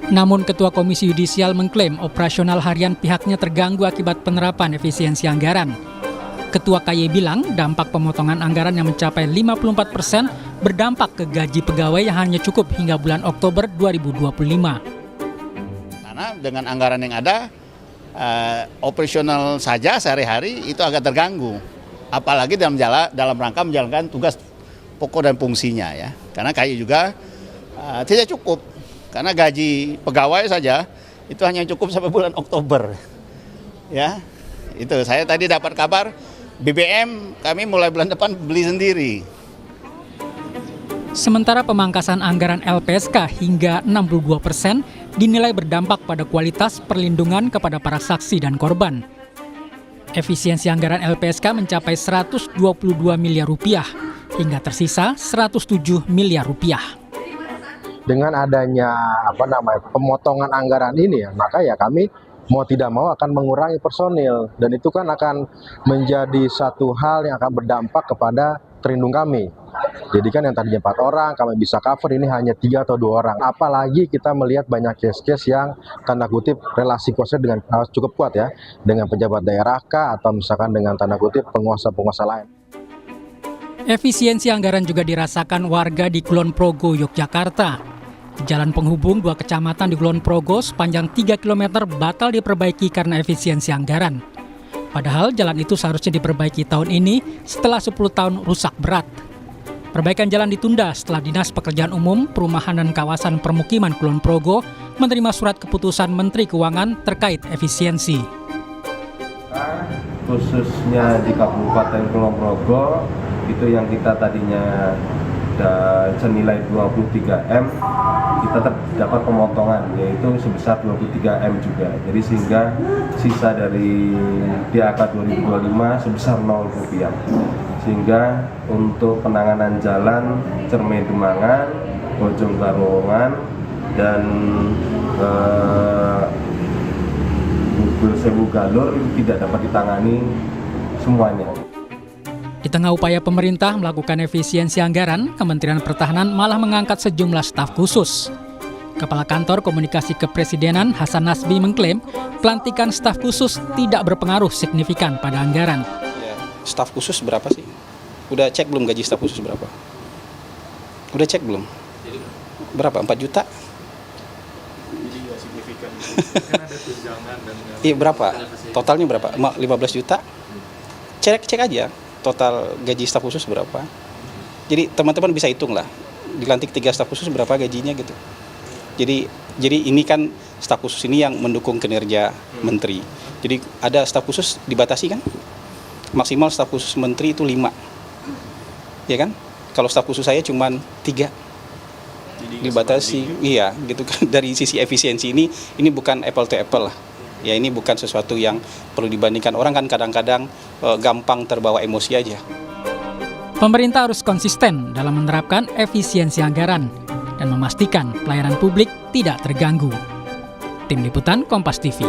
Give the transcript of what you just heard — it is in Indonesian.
Namun Ketua Komisi Yudisial mengklaim operasional harian pihaknya terganggu akibat penerapan efisiensi anggaran. Ketua KY bilang dampak pemotongan anggaran yang mencapai 54% berdampak ke gaji pegawai yang hanya cukup hingga bulan Oktober 2025. Karena dengan anggaran yang ada, operasional saja sehari-hari itu agak terganggu. Apalagi dalam rangka menjalankan tugas pokok dan fungsinya ya. Karena KY juga tidak cukup. Karena gaji pegawai saja itu hanya cukup sampai bulan Oktober. Ya, itu saya tadi dapat kabar BBM kami mulai bulan depan beli sendiri. Sementara pemangkasan anggaran LPSK hingga 62% dinilai berdampak pada kualitas perlindungan kepada para saksi dan korban. Efisiensi anggaran LPSK mencapai 122 miliar rupiah hingga tersisa 107 miliar rupiah. Dengan adanya pemotongan anggaran ini ya, maka ya kami mau tidak mau akan mengurangi personil, dan itu kan akan menjadi satu hal yang akan berdampak kepada terlindung kami. Jadi kan yang tadinya 4 orang kami bisa cover, ini hanya 3 atau 2 orang. Apalagi kita melihat banyak case-case yang tanda kutip relasi kuasa dengan cukup kuat ya, dengan pejabat daerah kah atau misalkan dengan tanda kutip penguasa-penguasa lain. Efisiensi anggaran juga dirasakan warga di Kulon Progo, Yogyakarta. Jalan penghubung 2 kecamatan di Kulon Progo sepanjang 3 km batal diperbaiki karena efisiensi anggaran. Padahal jalan itu seharusnya diperbaiki tahun ini setelah 10 tahun rusak berat. Perbaikan jalan ditunda setelah Dinas Pekerjaan Umum, Perumahan dan Kawasan Permukiman Kulon Progo menerima surat keputusan Menteri Keuangan terkait efisiensi. Khususnya di Kabupaten Kulon Progo, itu yang kita tadinya senilai 23M, kita terdapat pemotongan yaitu sebesar 23M juga. Jadi sehingga sisa dari DAK 2025 sebesar 0 rupiah. Sehingga untuk penanganan jalan Cermai Demangan, Bojong Garowongan, dan Bubul Sewu Galur tidak dapat ditangani semuanya. Di tengah upaya pemerintah melakukan efisiensi anggaran, Kementerian Pertahanan malah mengangkat sejumlah staf khusus. Kepala Kantor Komunikasi Kepresidenan Hasan Nasbi mengklaim pelantikan staf khusus tidak berpengaruh signifikan pada anggaran. Ya, staf khusus berapa sih? Udah cek belum gaji staf khusus berapa? Udah cek belum? Berapa? 4 juta? Jadi nggak signifikan. Kan ada tunjangan dan... Iya, berapa? Totalnya berapa? 15 juta? Cek aja. Total gaji staf khusus berapa? Jadi teman-teman bisa hitung lah, dilantik 3 staf khusus berapa gajinya gitu. Jadi ini kan staf khusus ini yang mendukung kinerja menteri. Jadi ada staf khusus dibatasi kan? Maksimal staf khusus menteri itu 5. Ya kan? Kalau staf khusus saya cuma 3. Dibatasi. Iya, gitu kan. Dari sisi efisiensi ini bukan apple to apple lah. Ya, ini bukan sesuatu yang perlu dibandingkan. Orang kan kadang-kadang gampang terbawa emosi aja. Pemerintah harus konsisten dalam menerapkan efisiensi anggaran dan memastikan pelayanan publik tidak terganggu. Tim Liputan Kompas TV.